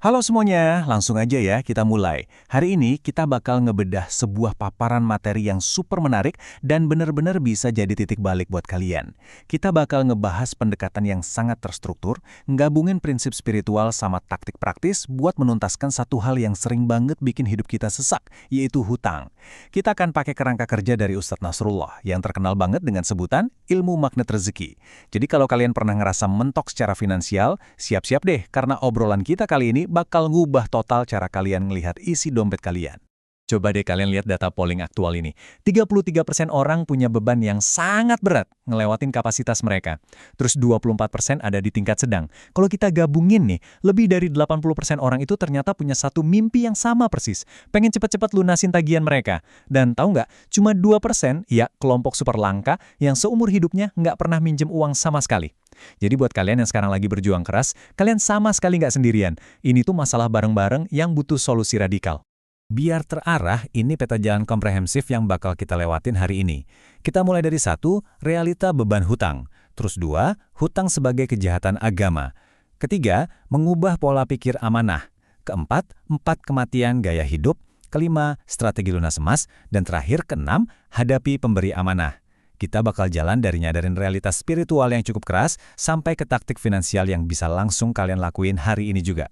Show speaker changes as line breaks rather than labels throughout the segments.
Halo semuanya, langsung aja ya kita mulai. Hari ini kita bakal ngebedah sebuah paparan materi yang super menarik dan benar-benar bisa jadi titik balik buat kalian. Kita bakal ngebahas pendekatan yang sangat terstruktur, nggabungin prinsip spiritual sama taktik praktis buat menuntaskan satu hal yang sering banget bikin hidup kita sesak, yaitu hutang. Kita akan pakai kerangka kerja dari Ustadz Nasrullah yang terkenal banget dengan sebutan ilmu magnet rezeki. Jadi kalau kalian pernah ngerasa mentok secara finansial, siap-siap deh karena obrolan kita kali ini bakal ngubah total cara kalian ngelihat isi dompet kalian. Coba deh kalian lihat data polling aktual ini. 33% orang punya beban yang sangat berat ngelewatin kapasitas mereka. Terus 24% ada di tingkat sedang. Kalau kita gabungin nih, lebih dari 80% orang itu ternyata punya satu mimpi yang sama persis. Pengen cepat-cepat lunasin tagihan mereka. Dan tahu nggak, cuma 2%, ya kelompok super langka yang seumur hidupnya nggak pernah minjem uang sama sekali. Jadi buat kalian yang sekarang lagi berjuang keras, kalian sama sekali nggak sendirian. Ini tuh masalah bareng-bareng yang butuh solusi radikal. Biar terarah, ini peta jalan komprehensif yang bakal kita lewatin hari ini. Kita mulai dari 1, realita beban hutang. Terus 2, hutang sebagai kejahatan agama. Ketiga, mengubah pola pikir amanah. Keempat, 4 kematian gaya hidup. Kelima, strategi lunas emas. Dan terakhir, keenam, hadapi pemberi amanah. Kita bakal jalan dari nyadarin realitas spiritual yang cukup keras sampai ke taktik finansial yang bisa langsung kalian lakuin hari ini juga.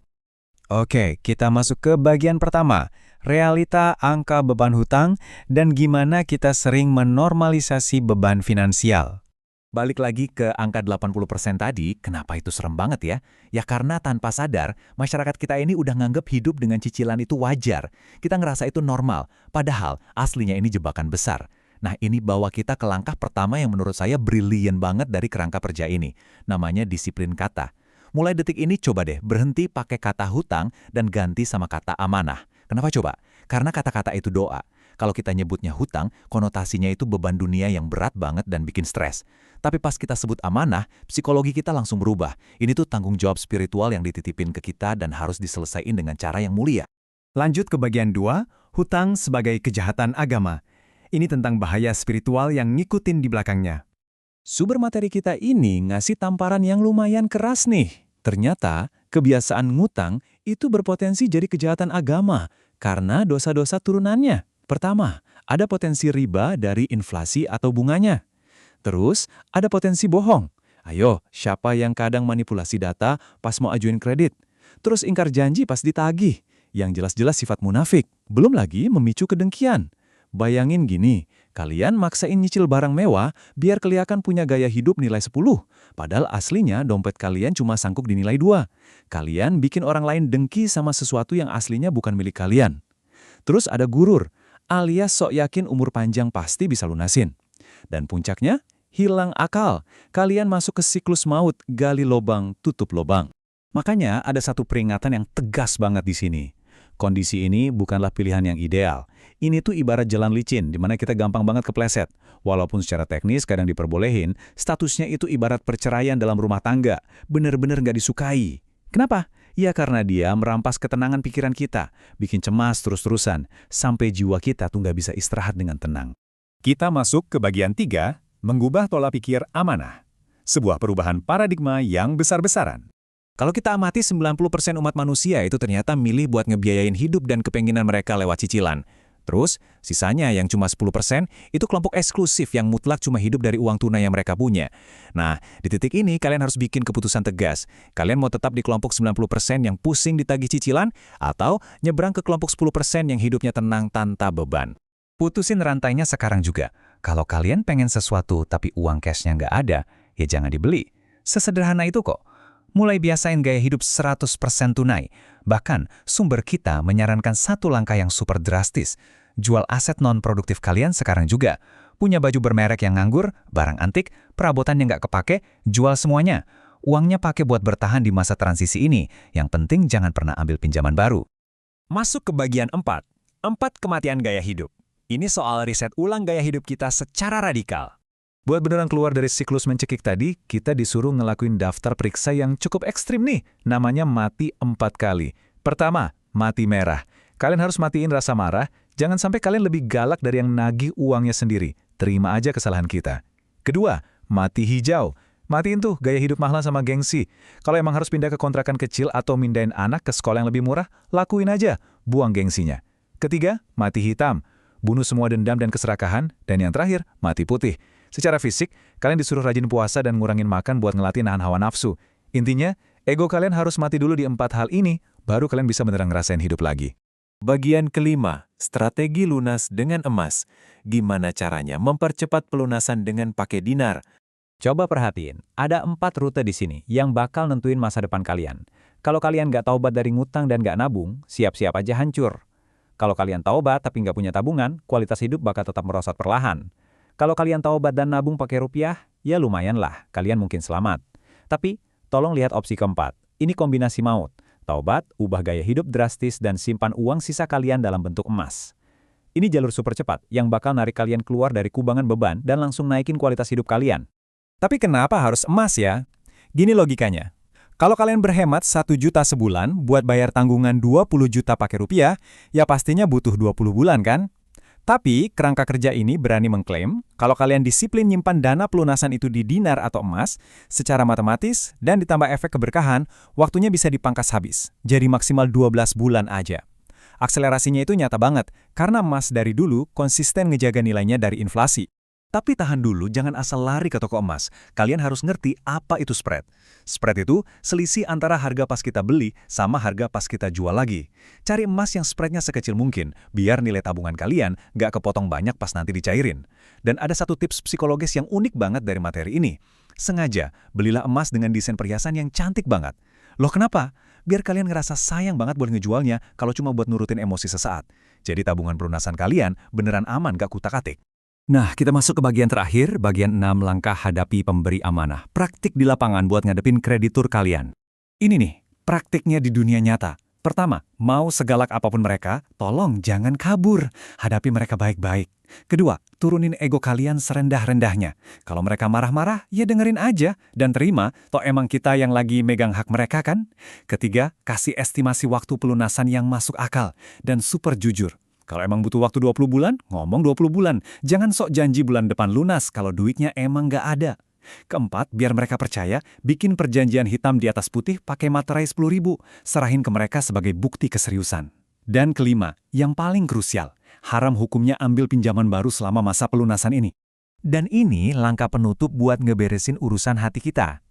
Oke, kita masuk ke bagian pertama, realita angka beban hutang dan gimana kita sering menormalisasi beban finansial. Balik lagi ke angka 80% tadi, kenapa itu serem banget ya? Ya karena tanpa sadar, masyarakat kita ini udah nganggep hidup dengan cicilan itu wajar. Kita ngerasa itu normal, padahal aslinya ini jebakan besar. Nah, ini bawa kita ke langkah pertama yang menurut saya brilian banget dari kerangka kerja ini. Namanya disiplin kata. Mulai detik ini coba deh berhenti pakai kata hutang dan ganti sama kata amanah. Kenapa coba? Karena kata-kata itu doa. Kalau kita nyebutnya hutang, konotasinya itu beban dunia yang berat banget dan bikin stres. Tapi pas kita sebut amanah, psikologi kita langsung berubah. Ini tuh tanggung jawab spiritual yang dititipin ke kita dan harus diselesaikan dengan cara yang mulia. Lanjut ke bagian 2, hutang sebagai kejahatan agama. Ini tentang bahaya spiritual yang ngikutin di belakangnya. Sumber materi kita ini ngasih tamparan yang lumayan keras nih. Ternyata, kebiasaan ngutang itu berpotensi jadi kejahatan agama karena dosa-dosa turunannya. Pertama, ada potensi riba dari inflasi atau bunganya. Terus, ada potensi bohong. Ayo, siapa yang kadang manipulasi data pas mau ajuin kredit? Terus ingkar janji pas ditagih, yang jelas-jelas sifat munafik. Belum lagi memicu kedengkian. Bayangin gini, kalian maksain nyicil barang mewah biar kelihatan punya gaya hidup nilai 10, padahal aslinya dompet kalian cuma sangkuk dinilai 2. Kalian bikin orang lain dengki sama sesuatu yang aslinya bukan milik kalian. Terus ada gurur, alias sok yakin umur panjang pasti bisa lunasin. Dan puncaknya, hilang akal. Kalian masuk ke siklus maut, gali lobang, tutup lobang. Makanya ada satu peringatan yang tegas banget di sini. Kondisi ini bukanlah pilihan yang ideal. Ini tuh ibarat jalan licin, di mana kita gampang banget kepleset. Walaupun secara teknis kadang diperbolehin, statusnya itu ibarat perceraian dalam rumah tangga. Bener-bener nggak disukai. Kenapa? Ya karena dia merampas ketenangan pikiran kita, bikin cemas terus-terusan, sampai jiwa kita tuh nggak bisa istirahat dengan tenang. Kita masuk ke bagian 3, mengubah pola pikir amanah. Sebuah perubahan paradigma yang besar-besaran. Kalau kita amati 90% umat manusia itu ternyata milih buat ngebiayain hidup dan kepenginan mereka lewat cicilan. Terus, sisanya yang cuma 10% itu kelompok eksklusif yang mutlak cuma hidup dari uang tunai yang mereka punya. Nah, di titik ini kalian harus bikin keputusan tegas. Kalian mau tetap di kelompok 90% yang pusing ditagih cicilan atau nyebrang ke kelompok 10% yang hidupnya tenang tanpa beban. Putusin rantainya sekarang juga. Kalau kalian pengen sesuatu tapi uang cashnya nggak ada, ya jangan dibeli. Sesederhana itu kok. Mulai biasain gaya hidup 100% tunai. Bahkan, sumber kita menyarankan satu langkah yang super drastis. Jual aset non-produktif kalian sekarang juga. Punya baju bermerek yang nganggur, barang antik, perabotan yang nggak kepake, jual semuanya. Uangnya pakai buat bertahan di masa transisi ini. Yang penting jangan pernah ambil pinjaman baru. Masuk ke bagian 4. 4 kematian gaya hidup. Ini soal riset ulang gaya hidup kita secara radikal. Buat beneran keluar dari siklus mencekik tadi, kita disuruh ngelakuin daftar periksa yang cukup ekstrim nih. Namanya mati 4 kali. Pertama, mati merah. Kalian harus matiin rasa marah, jangan sampai kalian lebih galak dari yang nagih uangnya sendiri. Terima aja kesalahan kita. Kedua, mati hijau.
Matiin tuh gaya hidup mahal sama gengsi. Kalau emang harus pindah ke kontrakan kecil atau mindahin anak ke sekolah yang lebih murah, lakuin aja, buang gengsinya. Ketiga, mati hitam. Bunuh semua dendam dan keserakahan. Dan yang terakhir, mati putih. Secara fisik, kalian disuruh rajin puasa dan ngurangin makan buat ngelatih nahan hawa nafsu. Intinya, ego kalian harus mati dulu di 4 hal ini, baru kalian bisa beneran ngerasain hidup lagi.
Bagian kelima, strategi lunas dengan emas. Gimana caranya mempercepat pelunasan dengan pakai dinar?
Coba perhatiin, ada 4 rute di sini yang bakal nentuin masa depan kalian. Kalau kalian nggak taubat dari ngutang dan nggak nabung, siap-siap aja hancur. Kalau kalian taubat tapi nggak punya tabungan, kualitas hidup bakal tetap merosot perlahan. Kalau kalian taubat dan nabung pakai rupiah, ya lumayan lah, kalian mungkin selamat. Tapi, tolong lihat opsi keempat. Ini kombinasi maut. Taubat, ubah gaya hidup drastis dan simpan uang sisa kalian dalam bentuk emas. Ini jalur super cepat yang bakal narik kalian keluar dari kubangan beban dan langsung naikin kualitas hidup kalian.
Tapi kenapa harus emas ya? Gini logikanya. Kalau kalian berhemat 1 juta sebulan buat bayar tanggungan 20 juta pakai rupiah, ya pastinya butuh 20 bulan kan? Tapi kerangka kerja ini berani mengklaim kalau kalian disiplin nyimpan dana pelunasan itu di dinar atau emas, secara matematis dan ditambah efek keberkahan, waktunya bisa dipangkas habis, jadi maksimal 12 bulan aja. Akselerasinya itu nyata banget, karena emas dari dulu konsisten ngejaga nilainya dari inflasi. Tapi tahan dulu, jangan asal lari ke toko emas. Kalian harus ngerti apa itu spread. Spread itu selisih antara harga pas kita beli sama harga pas kita jual lagi. Cari emas yang spreadnya sekecil mungkin, biar nilai tabungan kalian nggak kepotong banyak pas nanti dicairin. Dan ada satu tips psikologis yang unik banget dari materi ini. Sengaja, belilah emas dengan desain perhiasan yang cantik banget. Loh kenapa? Biar kalian ngerasa sayang banget buat ngejualnya kalau cuma buat nurutin emosi sesaat. Jadi tabungan pelunasan kalian beneran aman gak kutak-atik. Nah, kita masuk ke bagian terakhir, bagian 6 langkah hadapi pemberi amanah. Praktik di lapangan buat ngadepin kreditur kalian. Ini nih, praktiknya di dunia nyata. Pertama, mau segalak apapun mereka, tolong jangan kabur. Hadapi mereka baik-baik. Kedua, turunin ego kalian serendah-rendahnya. Kalau mereka marah-marah, ya dengerin aja dan terima, toh emang kita yang lagi megang hak mereka kan? Ketiga, kasih estimasi waktu pelunasan yang masuk akal dan super jujur. Kalau emang butuh waktu 20 bulan, ngomong 20 bulan. Jangan sok janji bulan depan lunas kalau duitnya emang nggak ada. Keempat, biar mereka percaya, bikin perjanjian hitam di atas putih pakai materai 10.000. Serahin ke mereka sebagai bukti keseriusan. Dan kelima, yang paling krusial, haram hukumnya ambil pinjaman baru selama masa pelunasan ini. Dan ini langkah penutup buat ngeberesin urusan hati kita.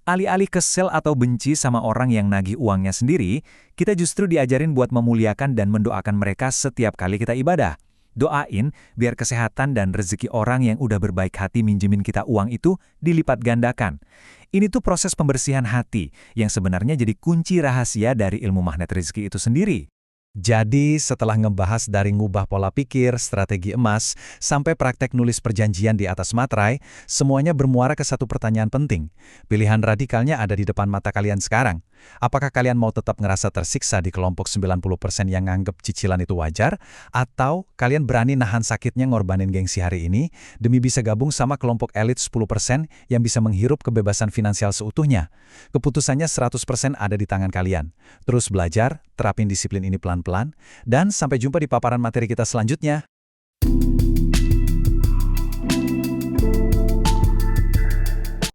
Alih-alih kesel atau benci sama orang yang nagih uangnya sendiri, kita justru diajarin buat memuliakan dan mendoakan mereka setiap kali kita ibadah. Doain biar kesehatan dan rezeki orang yang udah berbaik hati minjemin kita uang itu dilipat gandakan. Ini tuh proses pembersihan hati yang sebenarnya jadi kunci rahasia dari ilmu magnet rezeki itu sendiri. Jadi, setelah ngebahas dari ngubah pola pikir, strategi emas, sampai praktek nulis perjanjian di atas materai, semuanya bermuara ke satu pertanyaan penting. Pilihan radikalnya ada di depan mata kalian sekarang. Apakah kalian mau tetap ngerasa tersiksa di kelompok 90% yang nganggep cicilan itu wajar? Atau kalian berani nahan sakitnya ngorbanin gengsi hari ini, demi bisa gabung sama kelompok elit 10% yang bisa menghirup kebebasan finansial seutuhnya? Keputusannya 100% ada di tangan kalian. Terus belajar, terapin disiplin ini pelan-pelan, dan sampai jumpa di paparan materi kita selanjutnya.